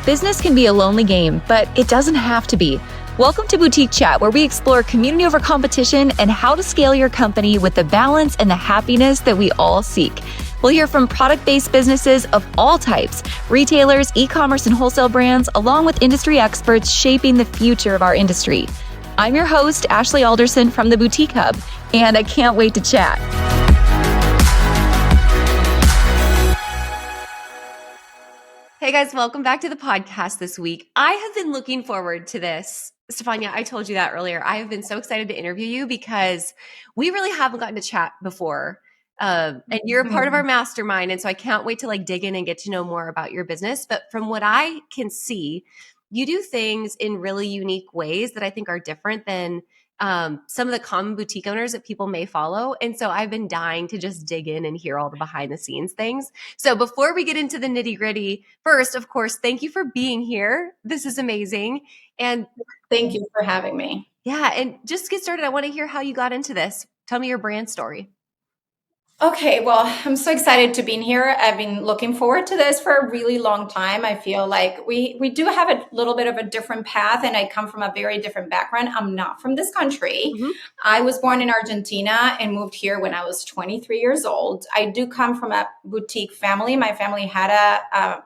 Business can be a lonely game, but it doesn't have to be. Welcome to Boutique Chat, where we explore community over competition and how to scale your company with the balance and the happiness that we all seek. We'll hear from product-based businesses of all types, retailers, e-commerce and wholesale brands, along with industry experts shaping the future of our industry. I'm your host, Ashley Alderson from the Boutique Hub, and I can't wait to chat. Hey guys, welcome back to the podcast this week. I have been looking forward to this. Stefania, I told you that earlier. I have been so excited to interview you because we really haven't gotten to chat before. And you're a part of our mastermind. And so I can't wait to dig in and get to know more about your business. But from what I can see, you do things in really unique ways that I think are different than some of the common boutique owners that people may follow. And so I've been dying to just dig in and hear all the behind the scenes things. So before we get into the nitty gritty, first, of course, thank you for being here. This is amazing. And thank you for having me. Yeah. And just to get started, I want to hear how you got into this. Tell me your brand story. Okay, well, I'm so excited to be here. I've been looking forward to this for a really long time. I feel like we do have a little bit of a different path, and I come from a very different background. I'm not from this country. Mm-hmm. I was born in Argentina and moved here when I was 23 years old. I do come from a boutique family. My family had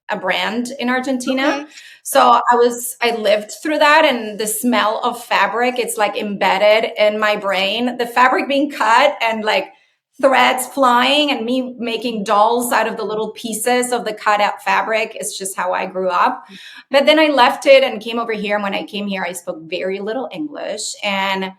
a brand in Argentina. Okay. So I lived through that, and the smell of fabric, it's like embedded in my brain. The fabric being cut and threads flying and me making dolls out of the little pieces of the cut out fabric. It's just how I grew up. But then I left it and came over here. And when I came here, I spoke very little English and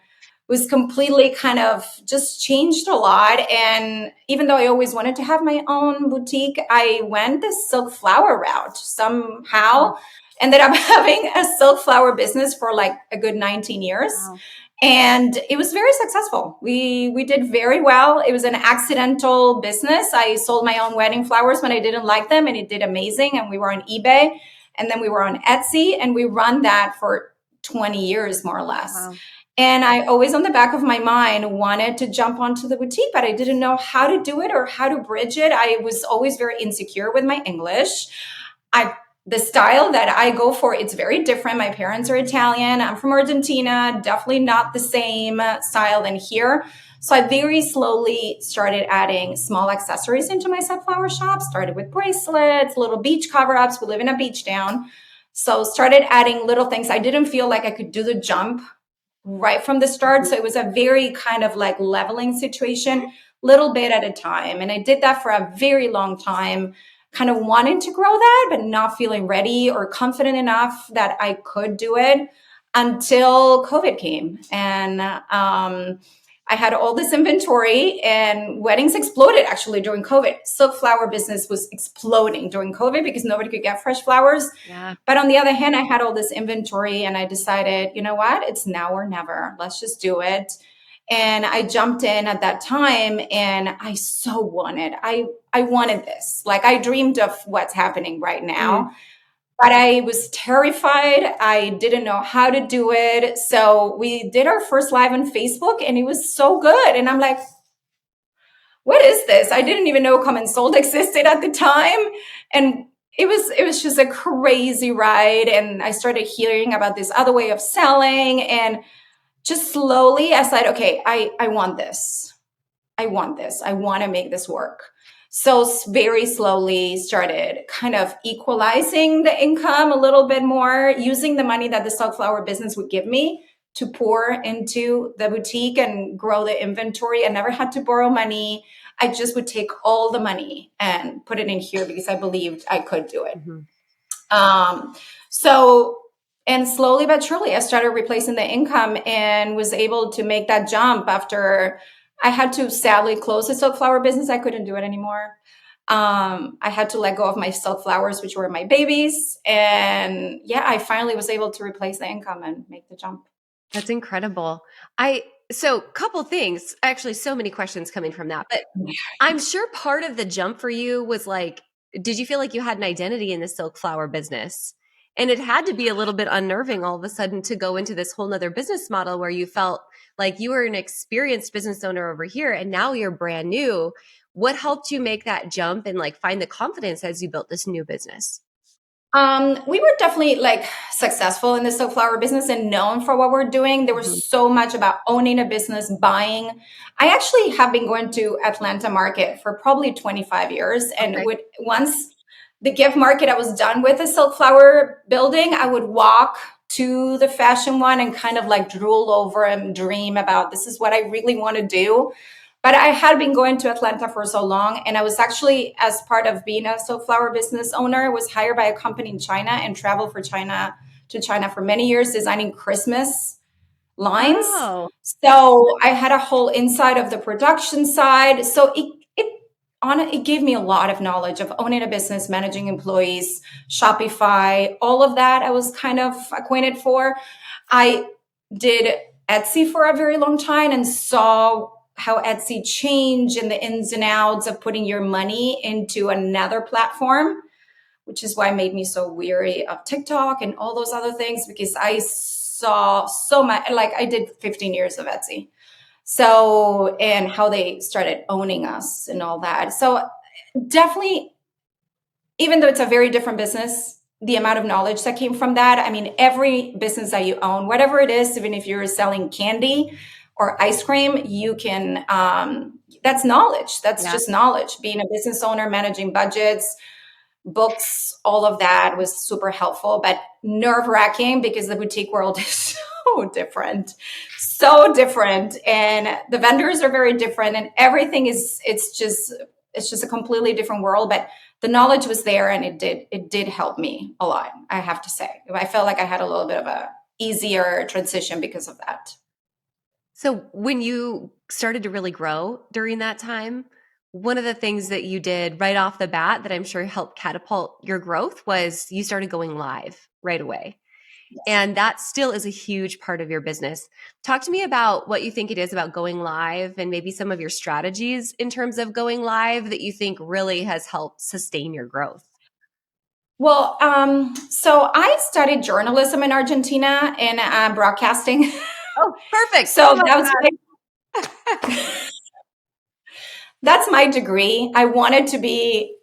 was completely kind of just changed a lot. And even though I always wanted to have my own boutique, I went the silk flower route somehow. Ended up having a silk flower business for a good 19 years. Wow. And it was very successful. We did very well. It was an accidental business. I sold my own wedding flowers when I didn't like them, and it did amazing. And we were on eBay, and then we were on Etsy, and we run that for 20 years, more or less. Wow. And I always on the back of my mind wanted to jump onto the boutique, but I didn't know how to do it or how to bridge it. I was always very insecure with my English. The style that I go for, it's very different. My parents are Italian. I'm from Argentina. Definitely not the same style than here. So I very slowly started adding small accessories into my sunflower shop. Started with bracelets, little beach cover-ups. We live in a beach town. So started adding little things. I didn't feel like I could do the jump right from the start. So it was a very kind of leveling situation, little bit at a time. And I did that for a very long time, kind of wanting to grow that, but not feeling ready or confident enough that I could do it until COVID came. And I had all this inventory, and weddings exploded actually during COVID. Silk flower business was exploding during COVID because nobody could get fresh flowers. Yeah. But on the other hand, I had all this inventory, and I decided, you know what? It's now or never. Let's just do it. And I jumped in at that time, and I so wanted, I wanted this. I dreamed of what's happening right now, but I was terrified. I didn't know how to do it. So we did our first live on Facebook, and it was so good. And I'm like, what is this? I didn't even know Come and Sold existed at the time. And it was just a crazy ride. And I started hearing about this other way of selling, and just slowly, I said, okay, I want this. I want this. I want to make this work. So very slowly started kind of equalizing the income a little bit more, using the money that the silk flower business would give me to pour into the boutique and grow the inventory. I never had to borrow money. I just would take all the money and put it in here because I believed I could do it. Mm-hmm. And slowly but surely, I started replacing the income and was able to make that jump after I had to sadly close the silk flower business. I couldn't do it anymore. I had to let go of my silk flowers, which were my babies. And I finally was able to replace the income and make the jump. That's incredible. So couple things, actually so many questions coming from that, but I'm sure part of the jump for you was did you feel like you had an identity in the silk flower business? And it had to be a little bit unnerving all of a sudden to go into this whole nother business model where you felt like you were an experienced business owner over here and now you're brand new. What helped you make that jump and find the confidence as you built this new business? We were definitely like successful in the silk flower business and known for what we're doing. There Mhm. was so much about owning a business, buying. I actually have been going to Atlanta market for probably 25 years. And Okay. would once the gift market, I was done with the silk flower building, I would walk to the fashion one and kind of like drool over and dream about this is what I really want to do. But I had been going to Atlanta for so long, and I was actually, as part of being a silk flower business owner, was hired by a company in China and traveled for China to China for many years, designing Christmas lines. Oh, So I had a whole inside of the production side. So it gave me a lot of knowledge of owning a business, managing employees, Shopify, all of that. I was kind of acquainted for. I did Etsy for a very long time and saw how Etsy changed and the ins and outs of putting your money into another platform, which is why it made me so weary of TikTok and all those other things, because I saw so much, like I did 15 years of Etsy. So, and how they started owning us and all that. So definitely, even though it's a very different business, the amount of knowledge that came from that. I mean, every business that you own, whatever it is, even if you're selling candy or ice cream, you can, that's knowledge. That's yeah. just knowledge. Being a business owner, managing budgets, books, all of that was super helpful, but nerve wracking because the boutique world is so different, so different. And the vendors are very different and everything is, it's just a completely different world. But the knowledge was there and it did help me a lot. I have to say, I felt like I had a little bit of a easier transition because of that. So when you started to really grow during that time, one of the things that you did right off the bat that I'm sure helped catapult your growth was you started going live right away. Yes. And that still is a huge part of your business. Talk to me about what you think it is about going live and maybe some of your strategies in terms of going live that you think really has helped sustain your growth. Well, so I studied journalism in Argentina and broadcasting. Oh, perfect. So Love that was that. that's my degree. I wanted to be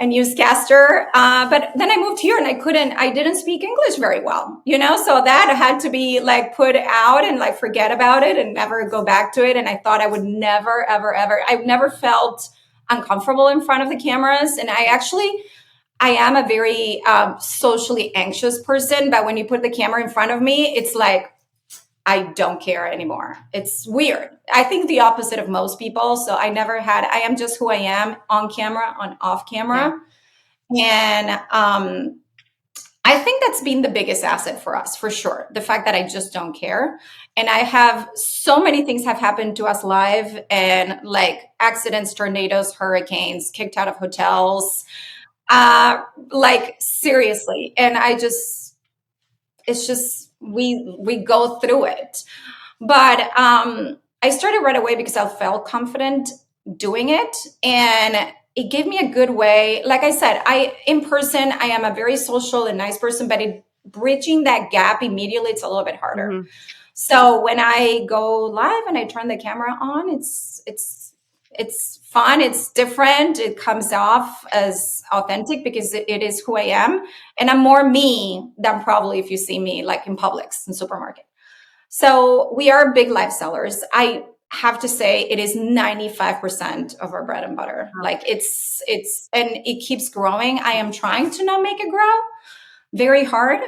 a newscaster, but then I moved here and I didn't speak English very well, so that had to be like put out and like forget about it and never go back to it. And I thought I would never, ever, ever, I've never felt uncomfortable in front of the cameras. And I am a very socially anxious person, but when you put the camera in front of me, it's like, I don't care anymore. It's weird. I think the opposite of most people. So I am just who I am on camera, on off Yeah. camera. And I think that's been the biggest asset for us, for sure. The fact that I just don't care. And I have so many things have happened to us live and like accidents, tornadoes, hurricanes, kicked out of hotels, uh, like seriously. And it's just, we go through it. But I started right away because I felt confident doing it. And it gave me a good way. Like I said, in person, I am a very social and nice person, but bridging that gap immediately, it's a little bit harder. Hmm. So when I go live and I turn the camera on, it's fun, it's different, it comes off as authentic because it is who I am. And I'm more me than probably if you see me like in Publix and supermarket. So we are big live sellers. I have to say it is 95% of our bread and butter. Like and it keeps growing. I am trying to not make it grow very hard.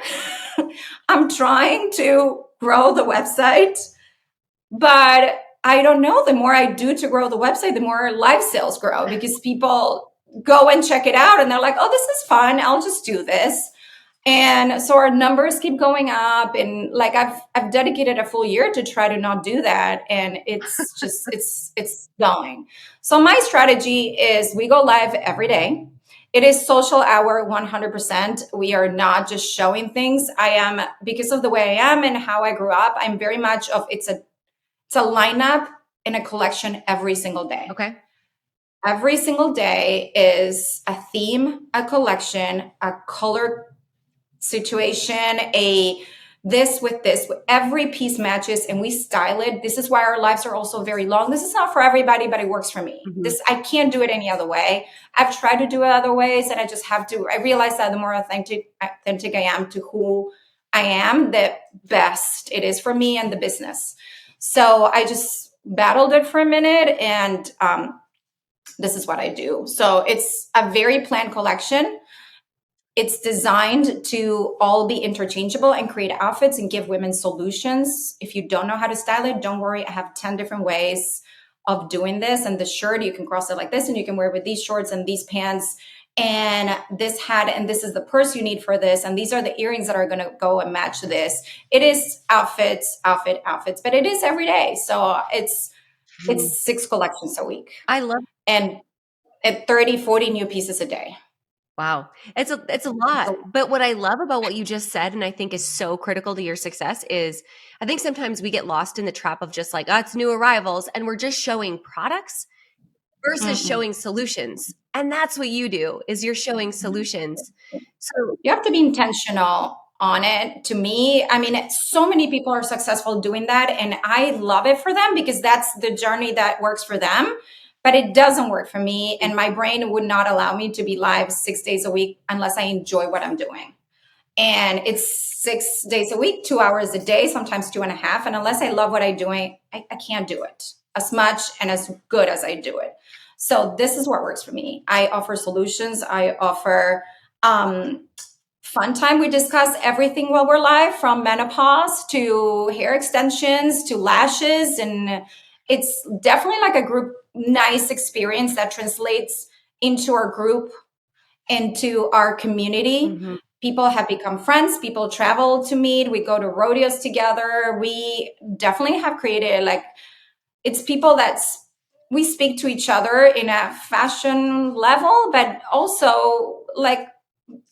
I'm trying to grow the website, but I don't know. The more I do to grow the website, the more live sales grow because people go and check it out and they're like, oh, this is fun. I'll just do this. And so our numbers keep going up. And like I've dedicated a full year to try to not do that. And it's just it's going. So my strategy is we go live every day. It is social hour 100%. We are not just showing things. I am, because of the way I am and how I grew up, I'm very much of it's a lineup and a collection every single day. Okay. Every single day is a theme, a collection, a color situation, a this with this. Every piece matches and we style it. This is why our lives are also very long. This is not for everybody, but it works for me. Mhm. I can't do it any other way. I've tried to do it other ways and I just have to. I realize that the more authentic I am to who I am, the best it is for me and the business. So I just battled it for a minute and this is what I do. So it's a very planned collection. It's designed to all be interchangeable and create outfits and give women solutions. If you don't know how to style it, don't worry. I have 10 different ways of doing this. And the shirt, you can cross it like this and you can wear it with these shorts and these pants and this hat. And this is the purse you need for this. And these are the earrings that are going to go and match this. It is outfits, but it is every day. So it's Mhm. 6 collections a week I love. and at 30, 40 new pieces a day. Wow. It's a lot. But what I love about what you just said, and I think is so critical to your success, is I think sometimes we get lost in the trap of just like, oh, it's new arrivals, and we're just showing products versus Mm-mm. showing solutions. And that's what you do, is you're showing solutions. So You have to be intentional on it. To me, I mean, so many people are successful doing that, and I love it for them because that's the journey that works for them. But it doesn't work for me, and my brain would not allow me to be live 6 days a week unless I enjoy what I'm doing. And it's 6 days a week, 2 hours a day, sometimes 2.5. And unless I love what I'm doing, I can't do it as much and as good as I do it. So this is what works for me. I offer solutions. I offer fun time. We discuss everything while we're live, from menopause to hair extensions to lashes. And it's definitely like a group nice experience that translates into our group, into our community. mhm. People have become friends. People travel to meet. We go to rodeos together. We definitely have created like, it's people we speak to each other in a fashion level, but also like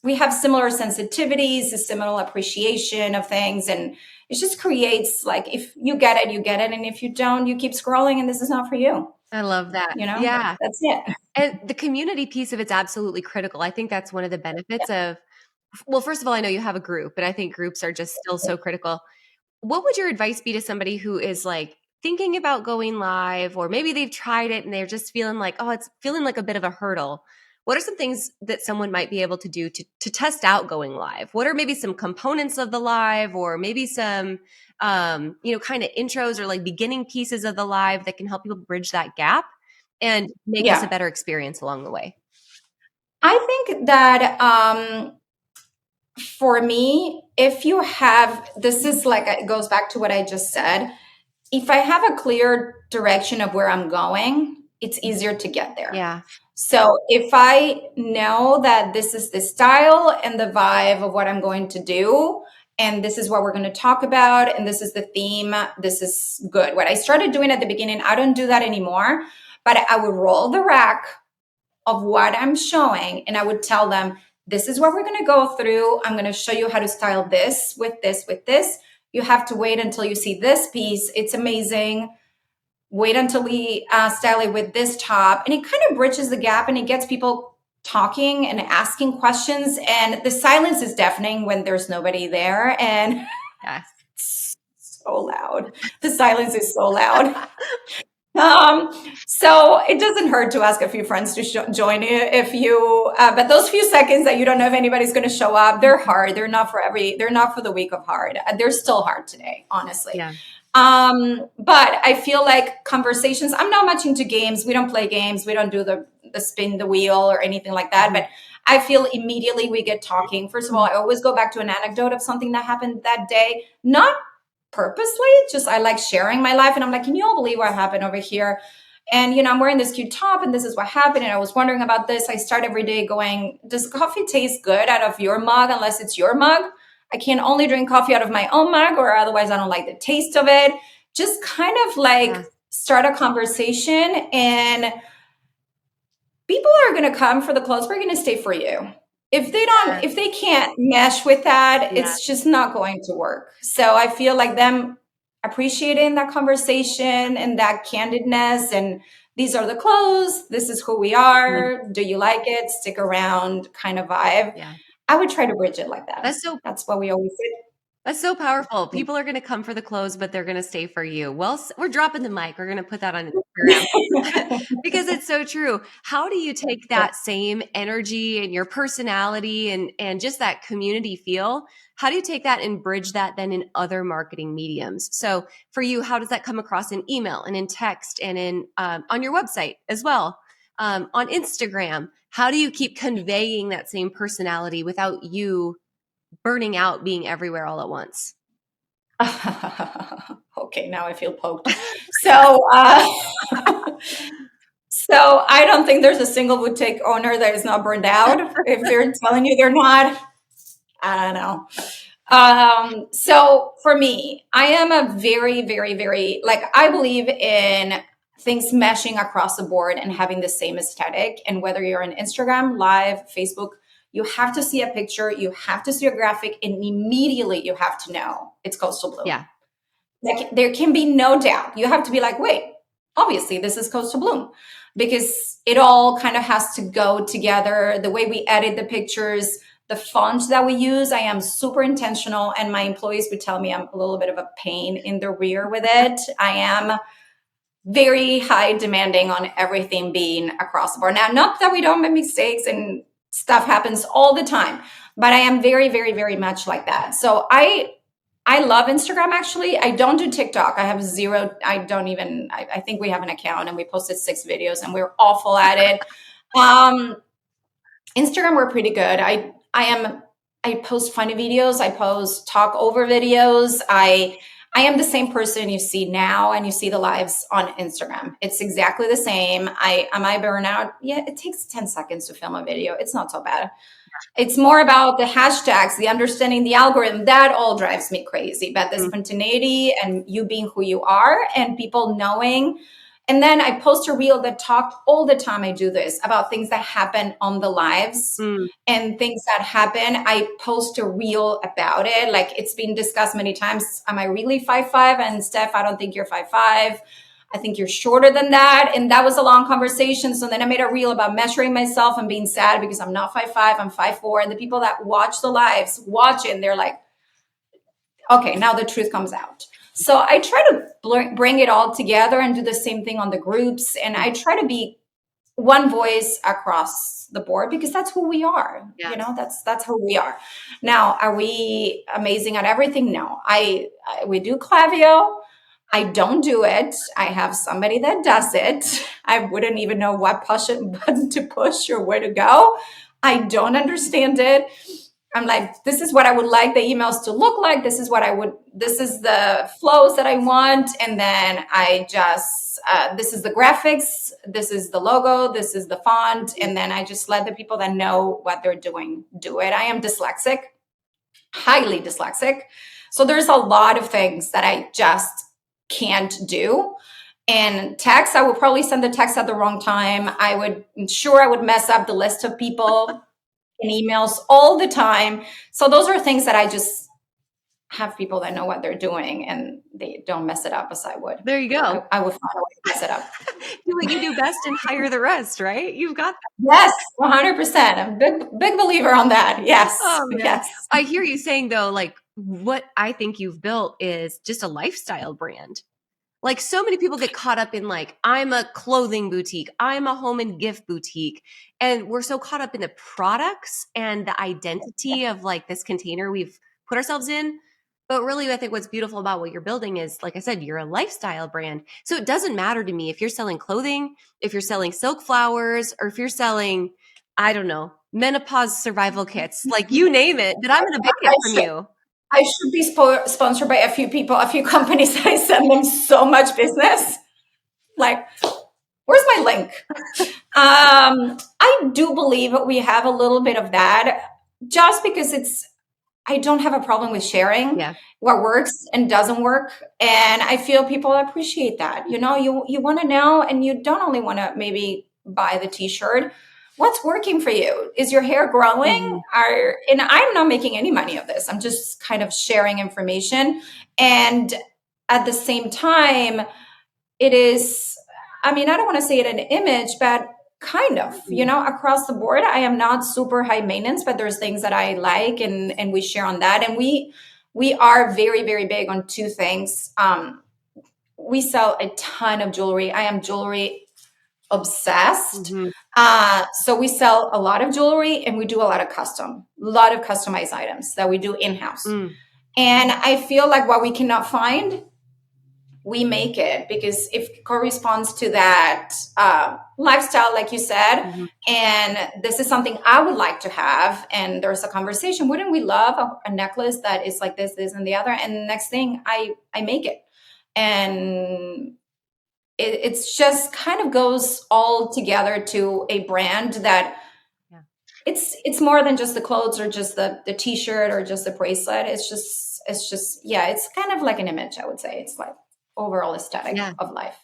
we have similar sensitivities, a similar appreciation of things. And it just creates like, if you get it, you get it. And if you don't, you keep scrolling and this is not for you. I love that. You know, Yeah. that's it. And the community piece of it's absolutely critical. I think that's one of the benefits of, well, first of all, I know you have a group, but I think groups are just still so critical. What would your advice be to somebody who is like thinking about going live, or maybe they've tried it and they're just feeling like, oh, it's feeling like a bit of a hurdle? What are some things that someone might be able to do to test out going live? What are maybe some components of the live, or maybe some, kind of intros or like beginning pieces of the live that can help people bridge that gap and make this a Yeah. better experience along the way? I think that for me, if you have, this is like, it goes back to what I just said. If I have a clear direction of where I'm going, it's easier to get there. Yeah. So if I know that this is the style and the vibe of what I'm going to do, and this is what we're going to talk about, and this is the theme, this is good. What I started doing at the beginning, I don't do that anymore, but I would roll the rack of what I'm showing and I would tell them, this is what we're going to go through. I'm going to show you how to style this with this, with this. You have to wait until you see this piece. It's amazing. Wait until we style it with this top. And it kind of bridges the gap and it gets people talking and asking questions. And the silence is deafening when there's nobody there. And Yes. it's so loud. The silence is so loud. So it doesn't hurt to ask a few friends to join you if you, but those few seconds that you don't know if anybody's going to show up, they're hard. They're not for the week of hard. They're still hard today, honestly. Yeah. But I feel like conversations, I'm not much into games. We don't play games. We don't do the spin the wheel or anything like that. But I feel immediately we get talking. First of all, I always go back to an anecdote of something that happened that day, not purposely, just I like sharing my life. And I'm like, can you all believe what happened over here? And, I'm wearing this cute top and this is what happened. And I was wondering about this. I start every day going, does coffee taste good out of your mug unless it's your mug? I can only drink coffee out of my own mug or otherwise I don't like the taste of it. Just kind of like start a conversation and people are going to come for the clothes. We're going to stay for you. If they can't mesh with that, it's just not going to work. So I feel like them appreciating that conversation and that candidness and these are the clothes. This is who we are. Do you like it? Stick around kind of vibe. Yeah. I would try to bridge it like that. That's so That's what we always do. That's so powerful. People are going to come for the clothes, but they're going to stay for you. Well, we're dropping the mic. We're going to put that on Instagram because it's so true. How do you take that same energy and your personality and just that community feel? How do you take that and bridge that then in other marketing mediums? So for you, how does that come across in email and in text and in on your website as well? On Instagram, how do you keep conveying that same personality without you burning out being everywhere all at once? Okay, now I feel poked. So, so I don't think there's a single boutique owner that is not burned out. If they're telling you they're not, I don't know. So for me, I am a very, very, very, like, I believe in things meshing across the board and having the same aesthetic. And whether you're on Instagram, Live, Facebook, you have to see a picture, you have to see a graphic, and immediately you have to know it's Coastal Bloom. Yeah. Like, there can be no doubt. You have to be like, wait, obviously this is Coastal Bloom, because it all kind of has to go together. The way we edit the pictures, the font that we use, I am super intentional, and my employees would tell me I'm a little bit of a pain in the rear with it. I am very high demanding on everything being across the board. Now, not that we don't make mistakes and stuff happens all the time, but I am very, very, very much like that. So I love Instagram, actually. I don't do TikTok. I have zero. I think we have an account and we posted 6 videos and we're awful at it. Instagram, we're pretty good. I post funny videos. I post talk over videos. I am the same person you see now and you see the lives on Instagram. It's exactly the same. Am I burnout? Yeah, it takes 10 seconds to film a video. It's not so bad. It's more about the hashtags, the understanding the algorithm. That all drives me crazy. But the spontaneity and you being who you are and people knowing. And then I post a reel that talk all the time. I do this about things that happen on the lives and things that happen. I post a reel about it. Like, it's been discussed many times. Am I really 5'5"? And Steph, I don't think you're 5'5". I think you're shorter than that. And that was a long conversation. So then I made a reel about measuring myself and being sad because I'm not 5'5", I'm 5'4". And the people that watch the lives watch it, and they're like, okay, now the truth comes out. So I try to bring it all together and do the same thing on the groups. And I try to be one voice across the board because that's who we are. Yes. You know, that's who we are. Now, are we amazing at everything? No. We do Clavio. I don't do it. I have somebody that does it. I wouldn't even know what button to push or where to go. I don't understand it. I'm like, this is what I would like the emails to look like. This is the flows that I want. And then I just, this is the graphics. This is the logo. This is the font. And then I just let the people that know what they're doing do it. I am dyslexic, highly dyslexic. So there's a lot of things that I just can't do. And text, I would probably send the text at the wrong time. I would mess up the list of people in emails all the time. So those are things that I just have people that know what they're doing and they don't mess it up as I would. There you go. I would find a way to mess it up. Do what you do best and hire the rest, right? You've got that. Yes, 100%. I'm a big believer on that. Yes. Oh, man. Yes. I hear you saying, though, like, what I think you've built is just a lifestyle brand. Like, so many people get caught up in, like, I'm a clothing boutique, I'm a home and gift boutique. And we're so caught up in the products and the identity of, like, this container we've put ourselves in. But really, I think what's beautiful about what you're building is, like I said, you're a lifestyle brand. So it doesn't matter to me if you're selling clothing, if you're selling silk flowers, or if you're selling, I don't know, menopause survival kits, like, you name it, that I'm going to buy it from you. I should be sponsored by a few people, a few companies. I send them so much business. Like, where's my link? I do believe we have a little bit of that just because I don't have a problem with sharing what works and doesn't work. And I feel people appreciate that. You know, you want to know, and you don't only want to maybe buy the t-shirt. What's working for you? Is your hair growing? And I'm not making any money of this. I'm just kind of sharing information. And at the same time, it is, I mean, I don't want to say it an image, but kind of, you know, across the board. I am not super high maintenance, but there's things that I like and we share on that. And we are very, very big on two things. We sell a ton of jewelry. I am jewelry obsessed. Mm-hmm. So we sell a lot of jewelry, and we do a lot of customized items that we do in-house. Mm. And I feel like what we cannot find, we make it, because it corresponds to that lifestyle, like you said. Mm-hmm. And this is something I would like to have. And there's a conversation. Wouldn't we love a necklace that is like this, and the other? And the next thing, I make it. And it's just kind of goes all together to a brand that it's more than just the clothes, or just the t-shirt, or just the bracelet. It's just yeah, it's kind of like an image, I would say. It's like overall aesthetic of life.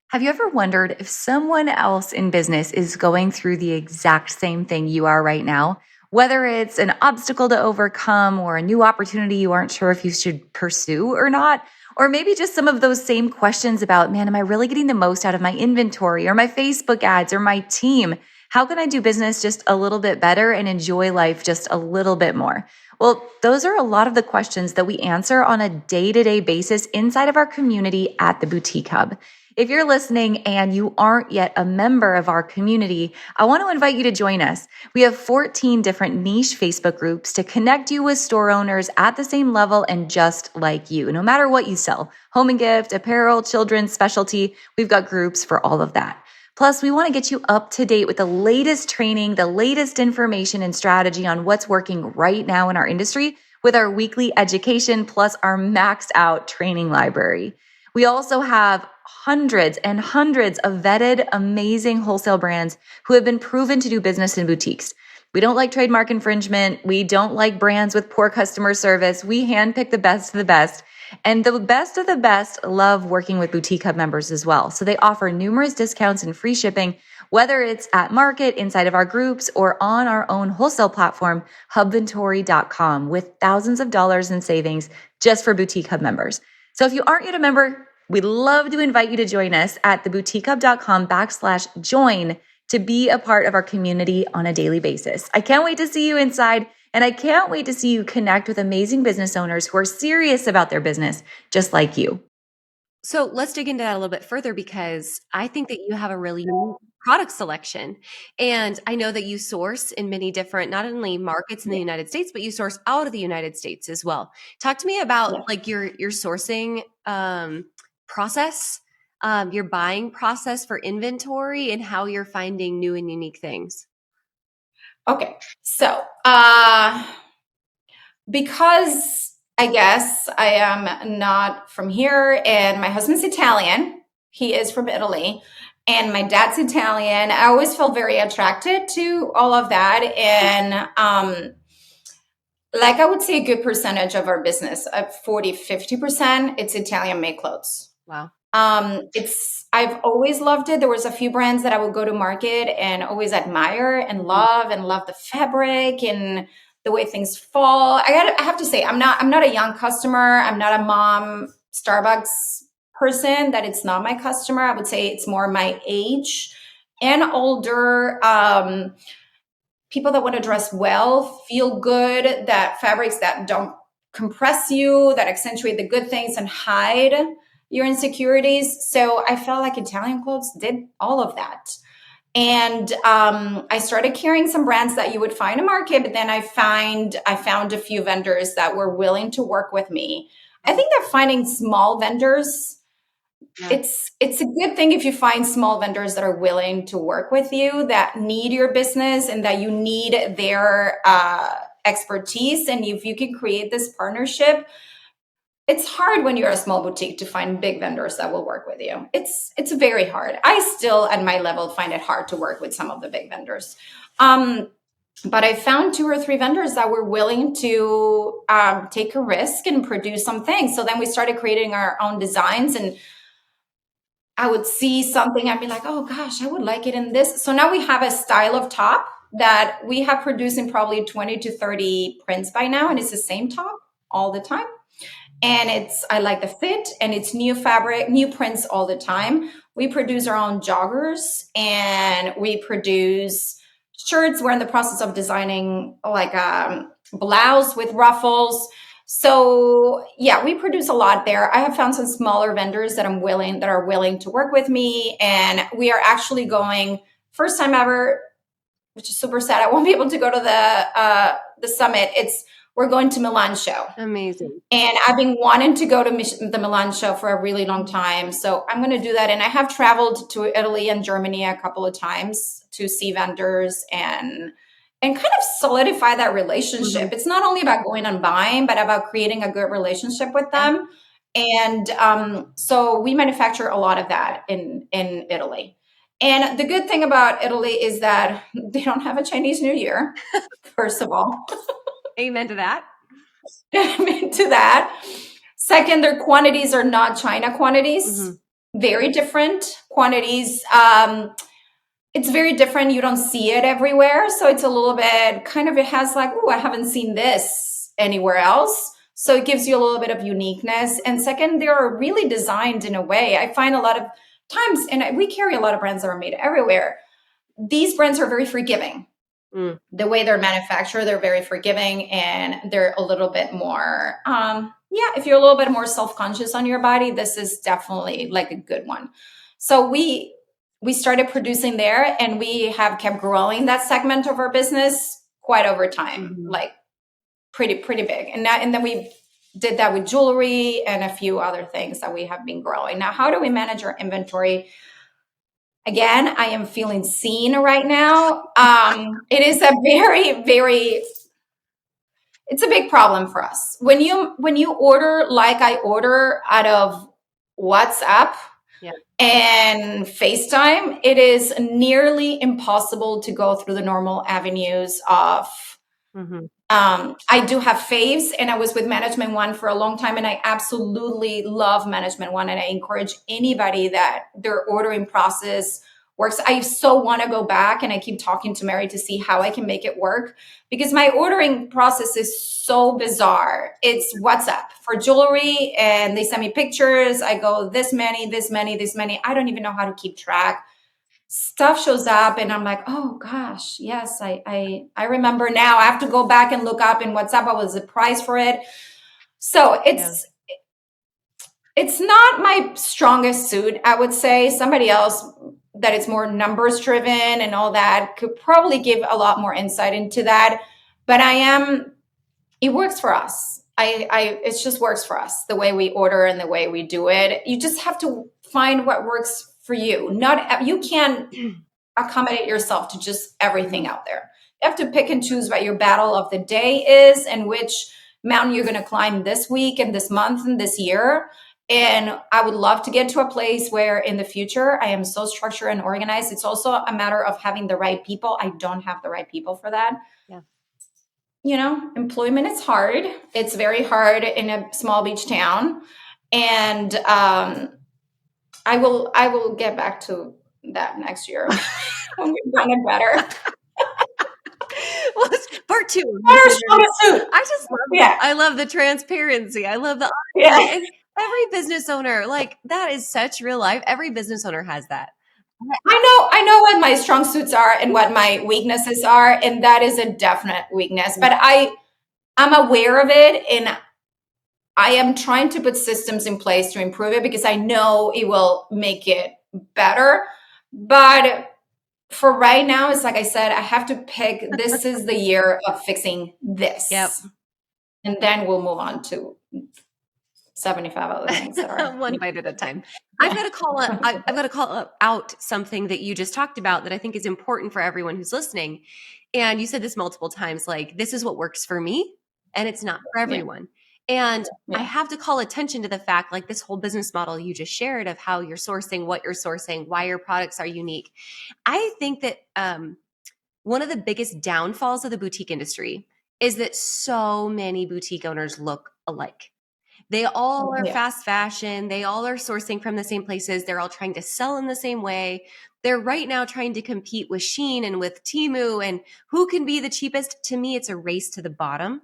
Have you ever wondered if someone else in business is going through the exact same thing you are right now? Whether it's an obstacle to overcome, or a new opportunity you aren't sure if you should pursue or not, or maybe just some of those same questions about, man, am I really getting the most out of my inventory or my Facebook ads or my team? How can I do business just a little bit better and enjoy life just a little bit more? Well, those are a lot of the questions that we answer on a day-to-day basis inside of our community at the Boutique Hub. If you're listening and you aren't yet a member of our community, I want to invite you to join us. We have 14 different niche Facebook groups to connect you with store owners at the same level and just like you, no matter what you sell. Home and gift, apparel, children's specialty, we've got groups for all of that. Plus, we want to get you up to date with the latest training, the latest information and strategy on what's working right now in our industry with our weekly education, plus our maxed out training library. We also have hundreds and hundreds of vetted, amazing wholesale brands who have been proven to do business in boutiques. We don't like trademark infringement. We don't like brands with poor customer service. We handpick the best of the best. And the best of the best love working with Boutique Hub members as well. So they offer numerous discounts and free shipping, whether it's at market, inside of our groups, or on our own wholesale platform, hubventory.com, with thousands of dollars in savings just for Boutique Hub members. So if you aren't yet a member, we'd love to invite you to join us at theboutiquehub.com/join to be a part of our community on a daily basis. I can't wait to see you inside, and I can't wait to see you connect with amazing business owners who are serious about their business, just like you. So let's dig into that a little bit further, because I think that you have a really unique product selection. And I know that you source in many different, not only markets in the United States, but you source out of the United States as well. Talk to me about like your sourcing process, your buying process for inventory, and how you're finding new and unique things. Okay. So, because I guess I am not from here, and my husband's Italian. He is from Italy, and my dad's Italian. I always felt very attracted to all of that. And like I would say a good percentage of our business, 40-50%, it's Italian made clothes. Wow. I've always loved it. There was a few brands that I would go to market and always admire and love the fabric and the way things fall. I have to say, I'm not a young customer. I'm not a mom Starbucks person. That it's not my customer. I would say it's more my age and older. People that want to dress well, feel good, that fabrics that don't compress you, that accentuate the good things and hide your insecurities. So I felt like Italian clothes did all of that. And I started carrying some brands that you would find in market, but then I found a few vendors that were willing to work with me. I think that finding small vendors, it's a good thing if you find small vendors that are willing to work with you, that need your business and that you need their expertise. And if you can create this partnership, it's hard when you're a small boutique to find big vendors that will work with you. It's very hard. I still, at my level, find it hard to work with some of the big vendors. But I found 2 or 3 vendors that were willing to take a risk and produce some things. So then we started creating our own designs, and I would see something, I'd be like, oh gosh, I would like it in this. So now we have a style of top that we have produced in probably 20 to 30 prints by now. And it's the same top all the time. And I like the fit, and it's new fabric, new prints all the time. We produce our own joggers, and we produce shirts. We're in the process of designing like a blouse with ruffles. So yeah, we produce a lot there. I have found some smaller vendors that are willing to work with me. And we are actually going, first time ever, which is super sad. I won't be able to go to the summit. We're going to Milan show. Amazing. And I've been wanting to go to the Milan show for a really long time. So I'm going to do that. And I have traveled to Italy and Germany a couple of times to see vendors and kind of solidify that relationship. Mm-hmm. It's not only about going and buying, but about creating a good relationship with them. And so we manufacture a lot of that in Italy. And the good thing about Italy is that they don't have a Chinese New Year, first of all. Amen to that. Amen to that. Second, their quantities are not China quantities. Mm-hmm. Very different quantities. It's very different. You don't see it everywhere. So it's a little bit kind of, it has like, oh, I haven't seen this anywhere else. So it gives you a little bit of uniqueness. And second, they're really designed in a way. I find a lot of times, and we carry a lot of brands that are made everywhere. These brands are very forgiving. Mm. The way they're manufactured, they're very forgiving, and they're a little bit more, if you're a little bit more self-conscious on your body, this is definitely like a good one. So we started producing there, and we have kept growing that segment of our business quite over time, like pretty big. And then we did that with jewelry and a few other things that we have been growing. Now, how do we manage our inventory? Again, I am feeling seen right now. It is a it's a big problem for us. When you order like I order out of WhatsApp and FaceTime, it is nearly impossible to go through the normal avenues of. I do have faves, and I was with Management One for a long time, and I absolutely love Management One, and I encourage anybody that their ordering process works. I so want to go back, and I keep talking to Mary to see how I can make it work, because my ordering process is so bizarre. It's WhatsApp for jewelry, and they send me pictures. I go this many. I don't even know how to keep track. Stuff shows up, and I'm like, oh gosh, yes, I remember now. I have to go back and look up in WhatsApp what was the price for it. So it's not my strongest suit. I would say somebody else that is more numbers driven and all that could probably give a lot more insight into that. But it works for us. It just works for us, the way we order and the way we do it. You just have to find what works for you. You can't accommodate yourself to just everything out there. You have to pick and choose what your battle of the day is and which mountain you're going to climb this week and this month and this year. And I would love to get to a place where in the future I am so structured and organized. It's also a matter of having the right people. I don't have the right people for that. Yeah. Employment is hard. It's very hard in a small beach town. And I will get back to that next year when we've done it better. Well, it's part two. I just love it. I love the transparency. I love the honesty. And every business owner, like, that is such real life. Every business owner has that. I know what my strong suits are and what my weaknesses are, and that is a definite weakness. But I'm aware of it, and I am trying to put systems in place to improve it because I know it will make it better. But for right now, it's like I said, I have to pick, this is the year of fixing this. Yep. And then we'll move on to 75 other things that are one bite at a time. I've got to call out something that you just talked about that I think is important for everyone who's listening. And you said this multiple times, like, this is what works for me, and it's not for everyone. And I have to call attention to the fact, like, this whole business model you just shared of how you're sourcing, what you're sourcing, why your products are unique. I think that one of the biggest downfalls of the boutique industry is that so many boutique owners look alike. They all are fast fashion. They all are sourcing from the same places. They're all trying to sell in the same way. They're right now trying to compete with Shein and with Temu and who can be the cheapest. To me, it's a race to the bottom.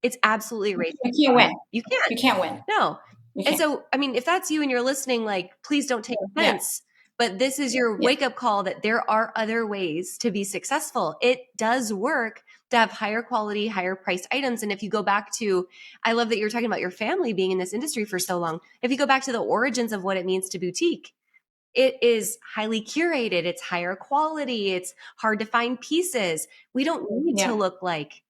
It's absolutely a race. You can't win. You can't. You can't win. No. And so, I mean, if that's you and you're listening, like, please don't take offense. But this is your wake up call that there are other ways to be successful. It does work to have higher quality, higher priced items. And if you go back to, I love that you're talking about your family being in this industry for so long. If you go back to the origins of what it means to boutique, it is highly curated. It's higher quality. It's hard to find pieces. We don't need to look like,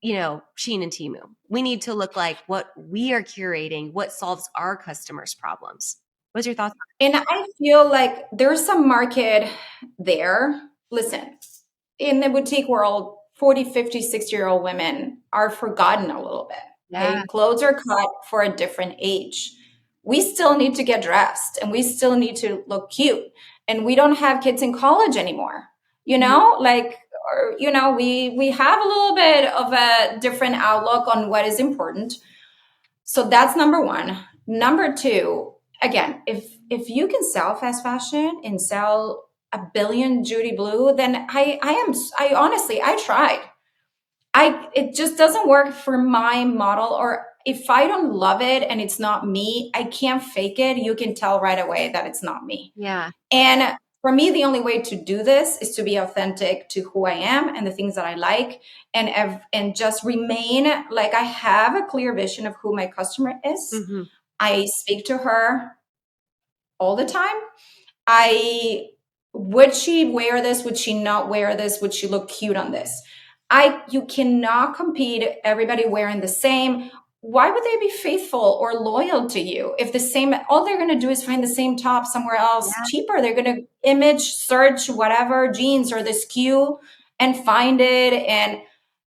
Shein and Temu. We need to look like what we are curating, what solves our customers' problems. What's your thoughts? And I feel like there's some market there. Listen, in the boutique world, 40, 50, 60-year-old women are forgotten a little bit. Yeah. Okay? Clothes are cut for a different age. We still need to get dressed and we still need to look cute. And we don't have kids in college anymore. We have a little bit of a different outlook on what is important. So that's number one. Number two, again, if you can sell fast fashion and sell a billion Judy Blue, then I honestly, I tried. It just doesn't work for my model, or if I don't love it and it's not me, I can't fake it. You can tell right away that it's not me. Yeah. And for me, the only way to do this is to be authentic to who I am and the things that I like, and just remain like I have a clear vision of who my customer is. Mm-hmm. I speak to her all the time. Would she wear this? Would she not wear this? Would she look cute on this? You cannot compete everybody wearing the same. Why would they be faithful or loyal to you if all they're going to do is find the same top somewhere else cheaper? They're going to image search whatever jeans or the SKU and find it. And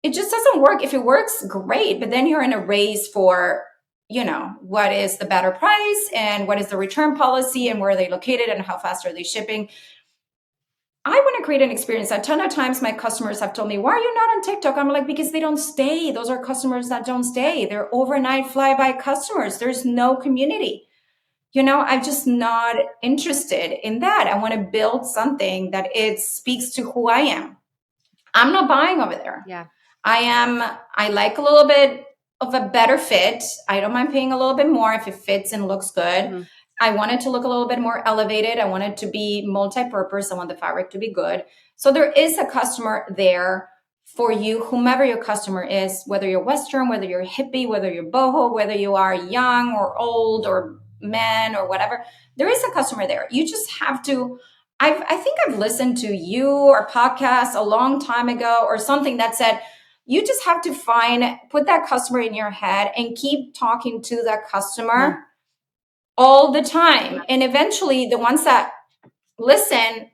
it just doesn't work. If it works, great. But then you're in a race for, what is the better price and what is the return policy and where are they located and how fast are they shipping? I want to create an experience. A ton of times my customers have told me, why are you not on TikTok? I'm like, because they don't stay. Those are customers that don't stay. They're overnight flyby customers. There's no community. I'm just not interested in that. I want to build something that it speaks to who I am. I'm not buying over there. Yeah. I like a little bit of a better fit. I don't mind paying a little bit more if it fits and looks good. Mm-hmm. I want it to look a little bit more elevated. I want it to be multi-purpose. I want the fabric to be good. So there is a customer there for you, whomever your customer is, whether you're Western, whether you're hippie, whether you're boho, whether you are young or old or man or whatever. There is a customer there. You just have to, I think I've listened to you or podcast a long time ago or something that said, you just have to put that customer in your head and keep talking to that customer all the time. And eventually the ones that listen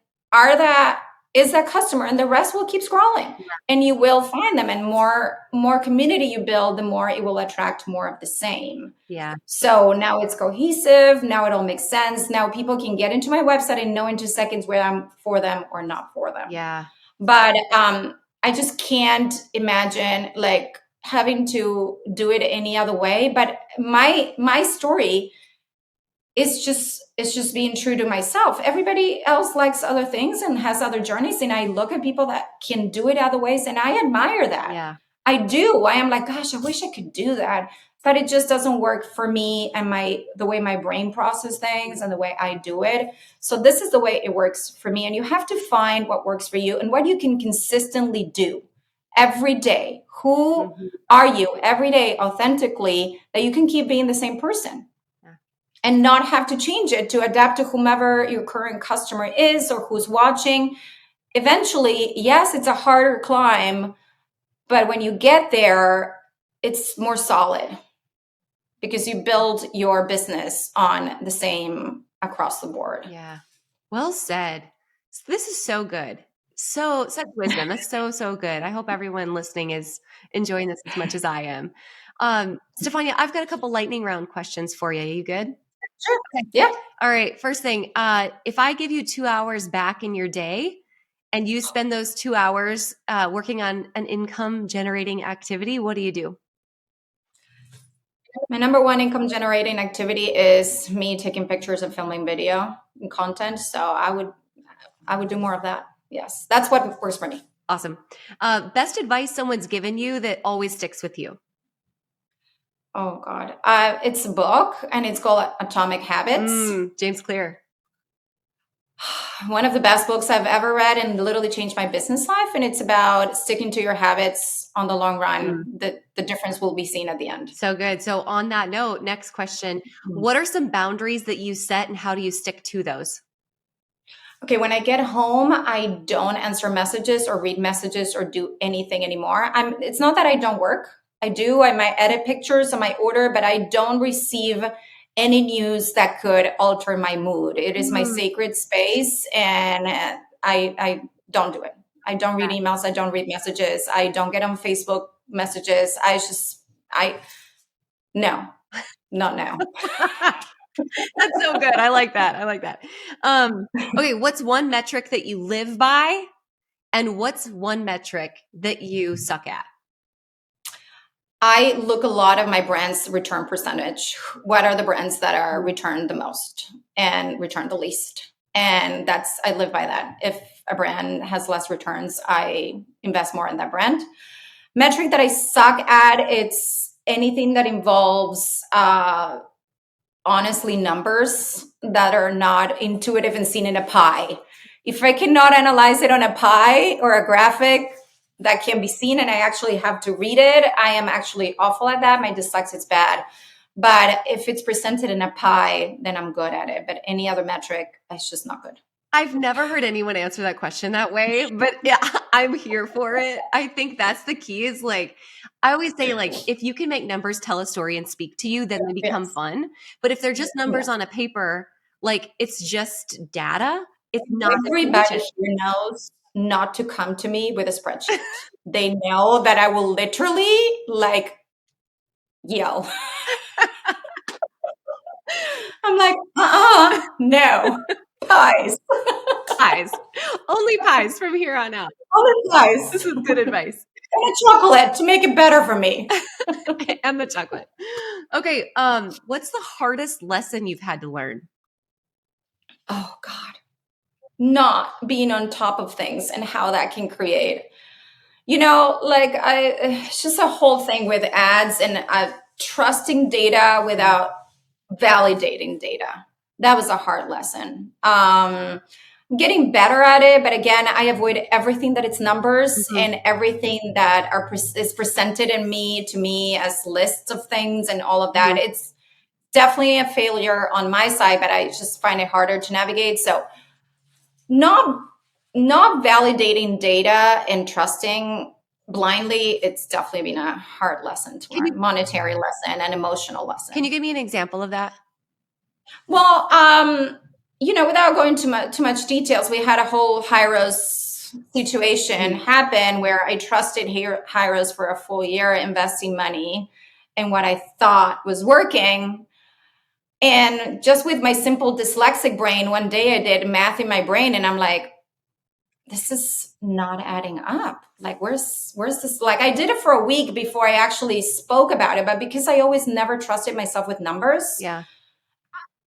is that customer, and the rest will keep scrolling and you will find them. And more community you build, the more it will attract more of the same. Yeah. So now it's cohesive. Now it all makes sense. Now people can get into my website and know in 2 seconds where I'm for them or not for them. Yeah. But I just can't imagine like having to do it any other way. But my story is just being true to myself. Everybody else likes other things and has other journeys. And I look at people that can do it other ways and I admire that. Yeah. I do. I am like, gosh, I wish I could do that. But it just doesn't work for me and the way my brain processes things and the way I do it. So this is the way it works for me. And you have to find what works for you and what you can consistently do every day. Who are you every day authentically that you can keep being the same person and not have to change it to adapt to whomever your current customer is or who's watching. Eventually, yes, it's a harder climb, but when you get there, it's more solid because you build your business on the same across the board. Yeah. Well said. This is so good. So such wisdom. That's so good. I hope everyone listening is enjoying this as much as I am. Stefania, I've got a couple lightning round questions for you. Are you good? Sure. Okay. Yeah. All right. First thing, if I give you 2 hours back in your day and you spend those 2 hours working on an income generating activity, what do you do? My number one income generating activity is me taking pictures and filming video and content. So I would do more of that. Yes. That's what works for me. Awesome. Best advice someone's given you that always sticks with you? Oh God. It's a book and it's called Atomic Habits. James Clear. One of the best books I've ever read and literally changed my business life. And it's about sticking to your habits on the long run. The difference will be seen at the end. So good. So on that note, next question, what are some boundaries that you set and how do you stick to those? Okay, when I get home, I don't answer messages or read messages or do anything anymore. It's not that I don't work. I do. I might edit pictures, I might order, but I don't receive any news that could alter my mood. It is my sacred space, and I don't do it. I don't read emails. I don't read messages. I don't get on Facebook messages. No, not now. That's so good. I like that. I like that. Okay, what's one metric that you live by, and what's one metric that you suck at? I look a lot of my brand's return percentage. What are the brands that are returned the most and returned the least? And I live by that. If a brand has less returns, I invest more in that brand. Metric that I suck at, it's anything that involves honestly numbers that are not intuitive and seen in a pie. If I cannot analyze it on a pie or a graphic that can be seen and I actually have to read it, I am actually awful at that. My dyslexia is bad. But if it's presented in a pie, then I'm good at it. But any other metric, it's just not good. I've never heard anyone answer that question that way, but yeah, I'm here for it. I think that's the key is like, I always say like, if you can make numbers tell a story and speak to you, then they become fun. But if they're just numbers on a paper, like it's just data. It's not. Everybody here knows not to come to me with a spreadsheet. They know that I will literally like yell. I'm like, no, pies. Pies. Only pies from here on out. Only pies. This is good advice. And a chocolate to make it better for me. And the chocolate. Okay, what's the hardest lesson you've had to learn? Oh God. Not being on top of things and how that can create, it's just a whole thing with ads and trusting data without validating data. That was a hard lesson. Getting better at it, but again, I avoid everything that it's numbers and everything that is presented to me as lists of things and all of that. It's definitely a failure on my side, but I just find it harder to navigate. So not validating data and trusting blindly, it's definitely been a hard lesson to learn. Monetary lesson and emotional lesson. Can you give me an example of that? Well, without going too much details, we had a whole Hyros situation happen where I trusted Hyros for a full year, investing money in what I thought was working. And just with my simple dyslexic brain, one day I did math in my brain and I'm like, this is not adding up. Like, where's this? Like, I did it for a week before I actually spoke about it, but because I always never trusted myself with numbers. Yeah.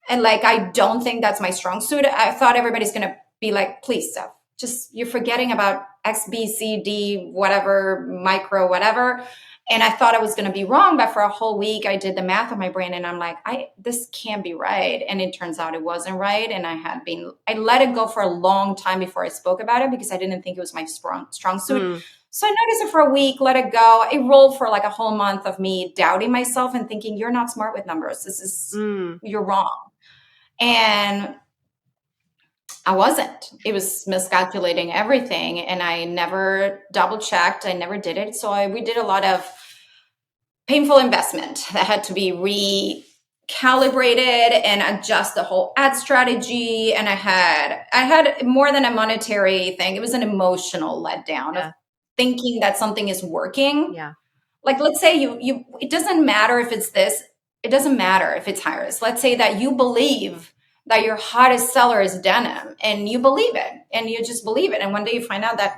And like, I don't think that's my strong suit. I thought everybody's going to be like, please, Steph, just you're forgetting about X, B, C, D, whatever, micro, whatever. And I thought I was going to be wrong, but for a whole week, I did the math on my brain and I'm like, this can't be right. And it turns out it wasn't right. And I let it go for a long time before I spoke about it because I didn't think it was my strong suit. So I noticed it for a week, let it go. It rolled for like a whole month of me doubting myself and thinking, you're not smart with numbers. You're wrong. And I wasn't. It was miscalculating everything. And I never double checked. I never did it. So we did a lot of painful investment that had to be recalibrated and adjust the whole ad strategy. And I had more than a monetary thing. It was an emotional letdown of thinking that something is working. Yeah. Like, let's say it doesn't matter if it's this. It doesn't matter if it's Hyros. Let's say that you believe that your hottest seller is denim and you believe it and you just believe it. And one day you find out that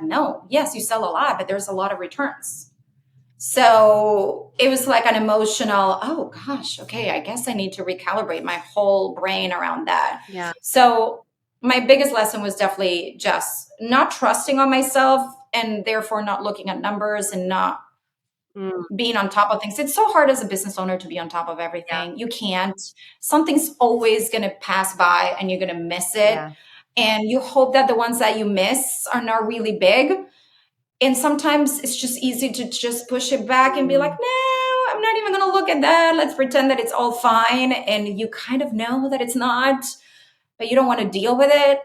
yes, you sell a lot, but there's a lot of returns. So it was like an emotional, oh gosh, okay, I guess I need to recalibrate my whole brain around that. Yeah. So my biggest lesson was definitely just not trusting on myself and therefore not looking at numbers and not being on top of things. It's so hard as a business owner to be on top of everything. You can't. Something's always going to pass by and you're going to miss it. and you hope that the ones that you miss are not really big. And sometimes it's just easy to just push it back and be like, no, I'm not even going to look at that. Let's pretend that it's all fine. And you kind of know that it's not, but you don't want to deal with it.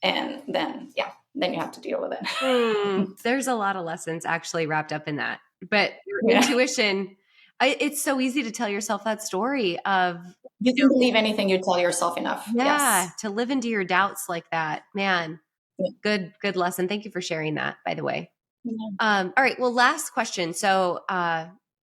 And then you have to deal with it. There's a lot of lessons actually wrapped up in that. But your Yeah. intuition, it's so easy to tell yourself that story of You can believe anything you tell yourself enough. yeah, Yes. to live into your doubts like that. Man, Yeah. good lesson. Thank you for sharing that, by the way. Yeah. All right. Well, last question. So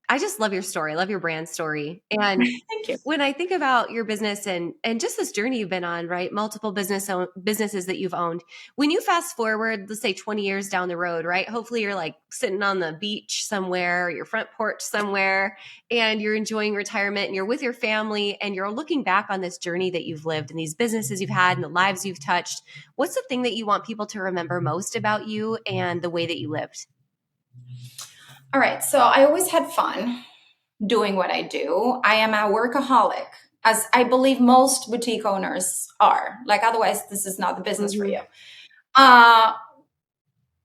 I just love your story. I love your brand story. And Thank you. when I think about your business and just this journey you've been on, right? Multiple businesses that you've owned. When you fast forward, let's say 20 years down the road, right? Hopefully you're like sitting on the beach somewhere, your front porch somewhere, and you're enjoying retirement and you're with your family and you're looking back on this journey that you've lived and these businesses you've had and the lives you've touched. What's the thing that you want people to remember most about you and the way that you lived? All right. So I always had fun doing what I do. I am a workaholic, as I believe most boutique owners are. Like, otherwise, this is not the business for you. But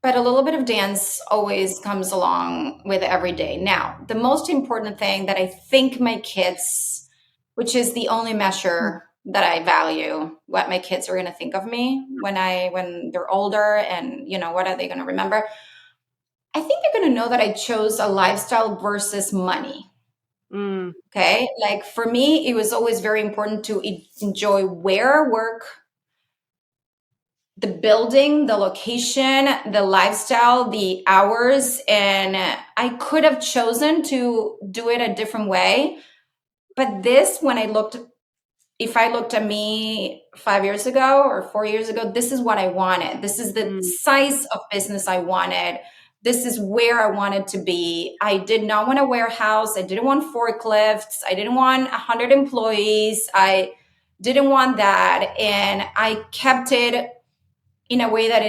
a little bit of dance always comes along with every day. Now, the most important thing that I think my kids, which is the only measure that I value, what my kids are going to think of me when they're older, and what are they going to remember? I think they're going to know that I chose a lifestyle versus money. Okay. Like, for me, it was always very important to enjoy where I work, the building, the location, the lifestyle, the hours. And I could have chosen to do it a different way. But if I looked at me 5 years ago or 4 years ago, this is what I wanted. This is the size of business I wanted. This is where I wanted to be. I did not want a warehouse. I didn't want forklifts. I didn't want 100 employees. I didn't want that. And I kept it in a way that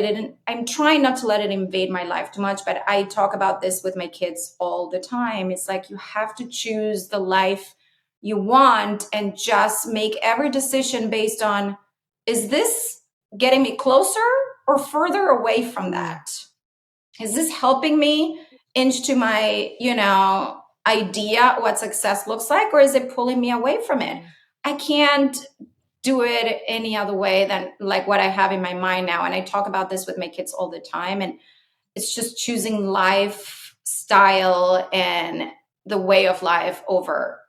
I'm trying not to let it invade my life too much, but I talk about this with my kids all the time. It's like, you have to choose the life you want and just make every decision based on, is this getting me closer or further away from that? Is this helping me inch to my, idea what success looks like, or is it pulling me away from it? I can't do it any other way than like what I have in my mind now. And I talk about this with my kids all the time. And it's just choosing lifestyle and the way of life over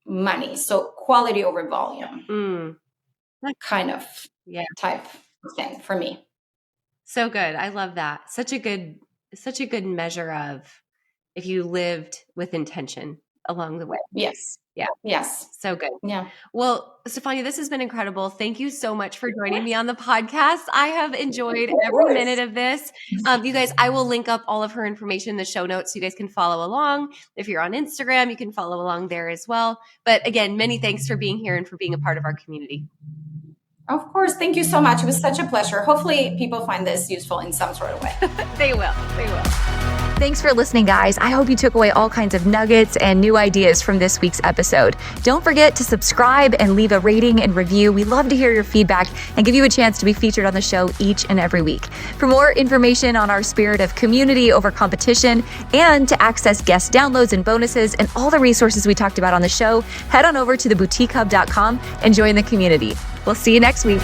money. So quality over volume. That kind of type of thing for me. So good. I love that. Such a good measure of if you lived with intention along the way. Yes. Yeah. Yes. So good. Yeah. Well, Stefania, this has been incredible. Thank you so much for joining me on the podcast. I have enjoyed every minute of this. You guys, I will link up all of her information in the show notes so you guys can follow along. If you're on Instagram, you can follow along there as well. But again, many thanks for being here and for being a part of our community. Of course. Thank you so much. It was such a pleasure. Hopefully people find this useful in some sort of way. They will. Thanks for listening, guys. I hope you took away all kinds of nuggets and new ideas from this week's episode. Don't forget to subscribe and leave a rating and review. We love to hear your feedback and give you a chance to be featured on the show each and every week. For more information on our spirit of community over competition and to access guest downloads and bonuses and all the resources we talked about on the show, head on over to theboutiquehub.com and join the community. We'll see you next week.